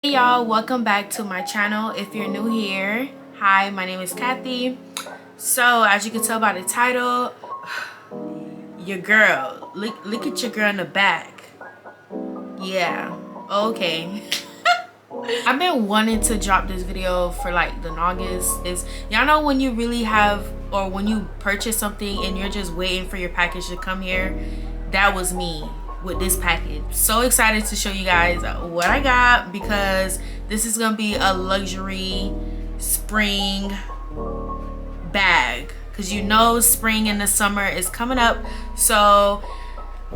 Hey y'all, welcome back to my channel. If you're new here, hi, my name is Kathy. So as you can tell by the title, your girl, look at your girl in the back. Yeah, okay. I've been wanting to drop this video for like the longest. Is y'all know when you really have, or when you purchase something and you're just waiting for your package to come here? That was me with this package. So excited to show you guys what I got, because this is gonna be a luxury spring bag, because you know spring and the summer is coming up. So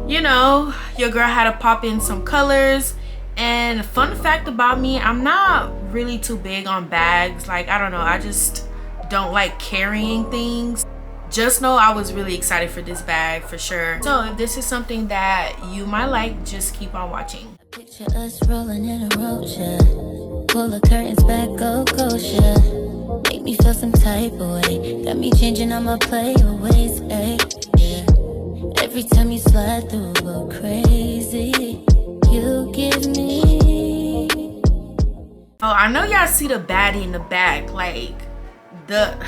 you know your girl had to pop in some colors. And fun fact about me, I'm not really too big on bags. Like, I don't know, I just don't like carrying things. Just know I was really excited for this bag for sure. So if this is something that you might like, just keep on watching. Picture us rolling in a road, yeah. Pull the curtains back, go kosher. Make me feel some type of way. Got me changing on my playaways, ayy, yeah. Every time you slide through, go crazy. You give me. Oh, I know y'all see the baddie in the back, like the.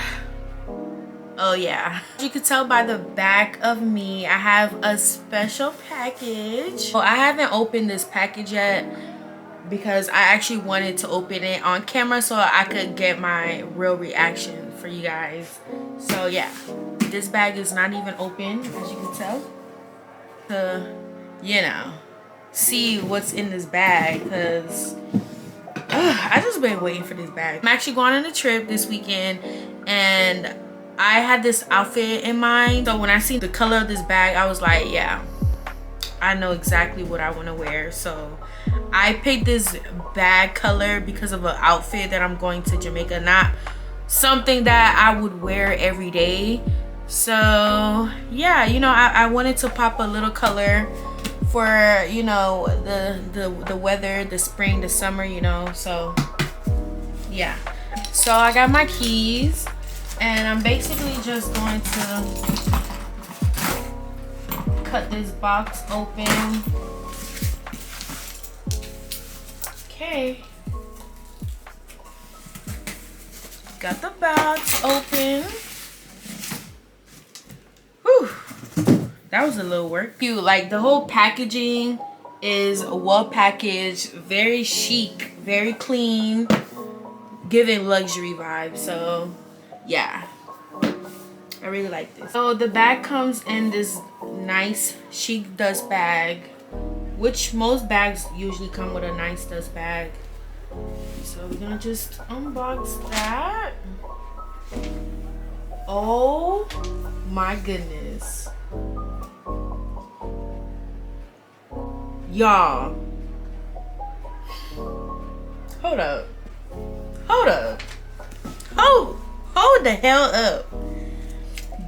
Oh yeah, as you can tell by the back of me, I have a special package. Well, I haven't opened this package yet because I actually wanted to open it on camera so I could get my real reaction for you guys. So yeah, this bag is not even open, as you can tell, to, you know, see what's in this bag, because I just been waiting for this bag. I'm actually going on a trip this weekend, and I had this outfit in mind. So when I seen the color of this bag, I was like, yeah, I know exactly what I want to wear. So I picked this bag color because of an outfit that I'm going to Jamaica, not something that I would wear every day. So yeah, you know, I wanted to pop a little color for, you know, the weather, the spring, the summer, you know. So yeah, so I got my keys, and I'm basically just going to cut this box open. Okay, got the box open. Whew, that was a little work. Cute, like the whole packaging is well packaged, very chic, very clean, giving luxury vibes. So yeah, I really like this. So the bag comes in this nice chic dust bag, which most bags usually come with a nice dust bag. So we're gonna just unbox that. Oh my goodness, y'all, hold up, hold the hell up.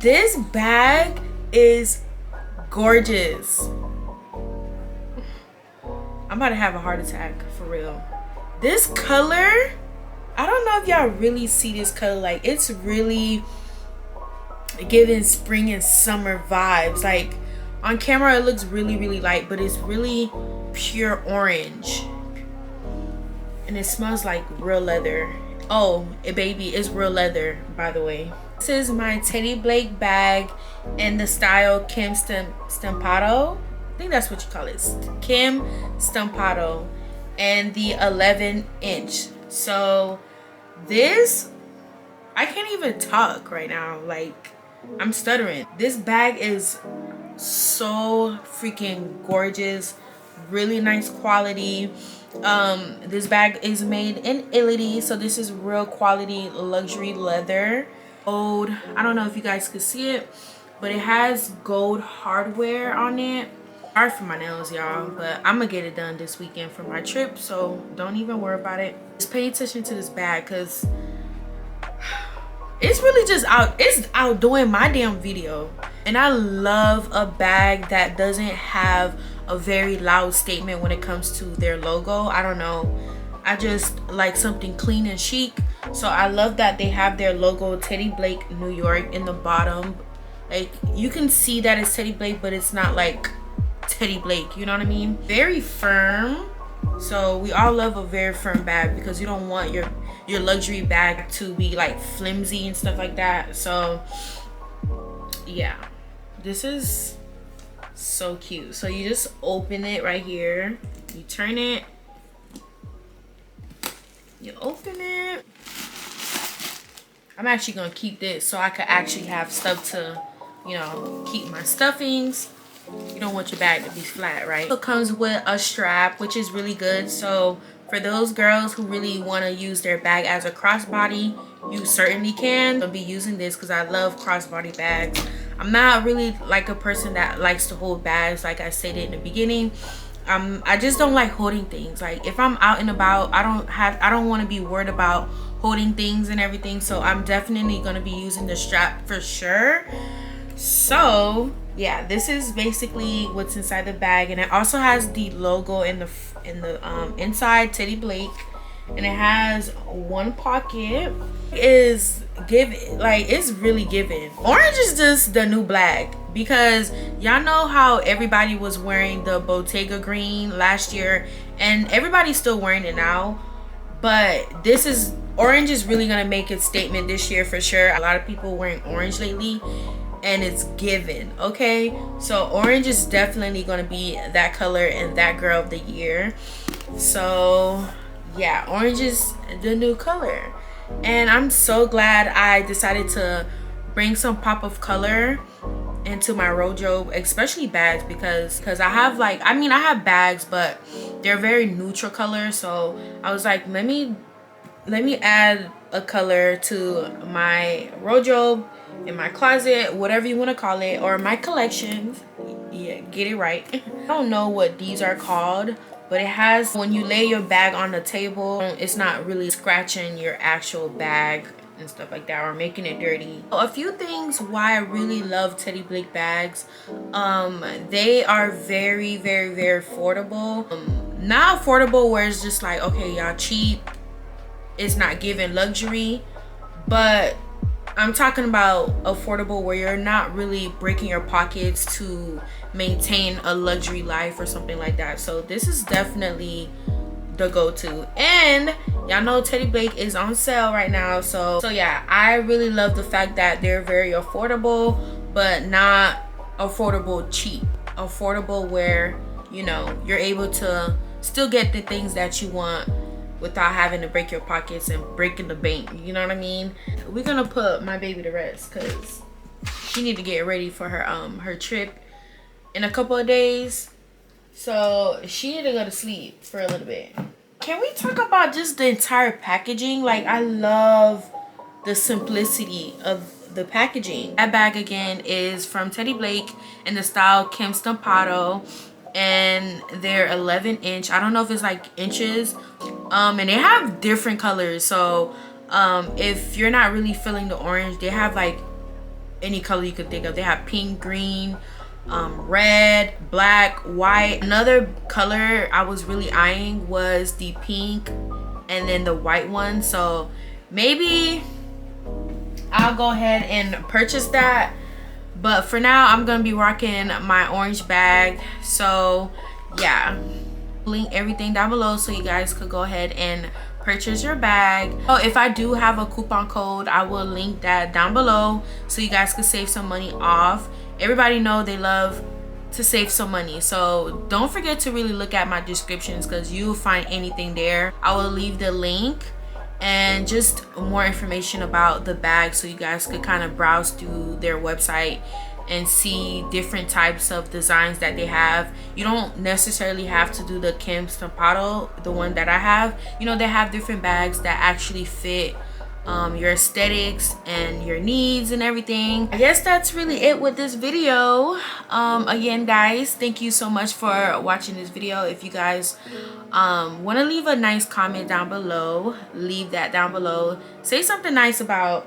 This bag is gorgeous. I'm about to have a heart attack, for real. This color, I don't know if y'all really see this color. Like, it's really giving spring and summer vibes. Like on camera it looks really light, but it's really pure orange, and it smells like real leather. Oh, baby, it's real leather, by the way. This is my Teddy Blake bag in the style Kim Stampato. I think that's what you call it, Kim Stampato, and the 11-inch. So this, I can't even talk right now, like I'm stuttering. This bag is so freaking gorgeous, really nice quality. This bag is made in Italy, so this is real quality luxury leather. Gold, I don't know if you guys could see it, but it has gold hardware on it. Hard for my nails, y'all, but I'm gonna get it done this weekend for my trip, so don't even worry about it. Just pay attention to this bag, because it's really just outdoing my damn video. And I love a bag that doesn't have a very loud statement when it comes to their logo. I don't know, I just like something clean and chic. So I love that they have their logo, Teddy Blake New York, in the bottom. Like, you can see that it's Teddy Blake, but it's not like Teddy Blake, you know what I mean? Very firm, So we all love a very firm bag because you don't want your luxury bag to be like flimsy and stuff like that. So yeah, this is so cute. So you just open it right here, you turn it, you open it. I'm actually gonna keep this so I could actually have stuff to, you know, keep my stuffings. You don't want your bag to be flat, right? It comes with a strap, which is really good. So for those girls who really want to use their bag as a crossbody, you certainly can. I'll be using this because I love crossbody bags. I'm not really like a person that likes to hold bags, like I stated in the beginning. I just don't like holding things. Like if I'm out and about, I don't want to be worried about holding things and everything. So I'm definitely gonna be using the strap for sure. So yeah, this is basically what's inside the bag, and it also has the logo in the inside, Teddy Blake, and it has one pocket. It's really giving. Orange is just the new black, because y'all know how everybody was wearing the Bottega green last year, and everybody's still wearing it now, but orange is really gonna make its statement this year for sure. A lot of people wearing orange lately, and it's given. Okay, so orange is definitely going to be that color and that girl of the year. So yeah, orange is the new color, and I'm so glad I decided to bring some pop of color into my wardrobe, especially bags, because I have I have bags, but they're very neutral colors. So I was like, let me add a color to my wardrobe, in my closet, whatever you want to call it, or my collections. Yeah, get it right. I don't know what these are called, but it has, when you lay your bag on the table, it's not really scratching your actual bag and stuff like that, or making it dirty. A few things why I really love Teddy Blake bags. They are very, very, very affordable. Not affordable where it's just like, okay, y'all cheap, it's not giving luxury, but I'm talking about affordable where you're not really breaking your pockets to maintain a luxury life or something like that. So this is definitely the go-to. And y'all know Teddy Blake is on sale right now. So yeah, I really love the fact that they're very affordable, but not affordable cheap. Affordable where, you know, you're able to still get the things that you want without having to break your pockets and breaking the bank. You know what I mean? We're gonna put my baby to rest because she need to get ready for her trip in a couple of days. So she need to go to sleep for a little bit. Can we talk about just the entire packaging? Like, I love the simplicity of the packaging. That bag again is from Teddy Blake in the style Kim Stampato, and they're 11-inch. I don't know if it's like inches. And they have different colors. So if you're not really feeling the orange, they have like any color you could think of. They have pink, green, red, black, white. Another color I was really eyeing was the pink and then the white one. So maybe I'll go ahead and purchase that, but for now I'm gonna be rocking my orange bag. So yeah, link everything down below so you guys could go ahead and purchase your bag. Oh, if I do have a coupon code, I will link that down below so you guys could save some money off. Everybody know they love to save some money, so don't forget to really look at my descriptions because you'll find anything there. I will leave the link and just more information about the bag so you guys could kind of browse through their website and see different types of designs that they have. You don't necessarily have to do the Kim Stampato, the one that I have. You know, they have different bags that actually fit your aesthetics and your needs and everything. I guess that's really it with this video. Again guys, thank you so much for watching this video. If you guys want to leave a nice comment down below, leave that down below. Say something nice about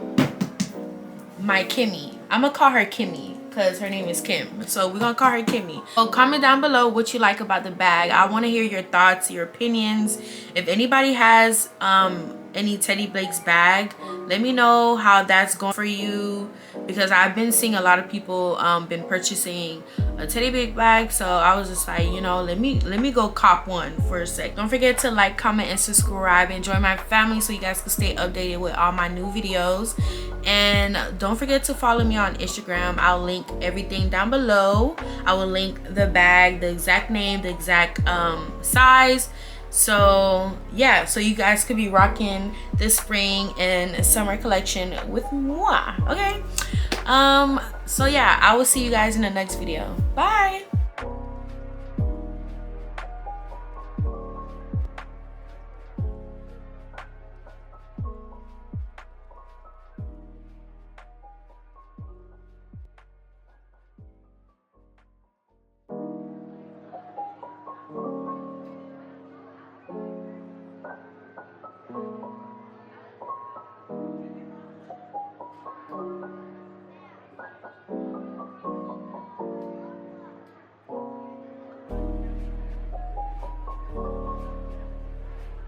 my Kimmy. I'm gonna call her Kimmy because her name is Kim, so we're gonna call her Kimmy. So comment down below what you like about the bag. I want to hear your thoughts, your opinions. If anybody has any Teddy Blake's bag. Let me know how that's going for you, because I've been seeing a lot of people been purchasing a Teddy Blake bag. So I was just like, you know, let me go cop one for a sec. Don't forget to like, comment, and subscribe, and join my family so you guys can stay updated with all my new videos. And don't forget to follow me on Instagram. I'll link everything down below. I will link the bag, the exact name, the exact size. So yeah, so you guys could be rocking this spring and summer collection with moi. Okay, so yeah, I will see you guys in the next video. Bye.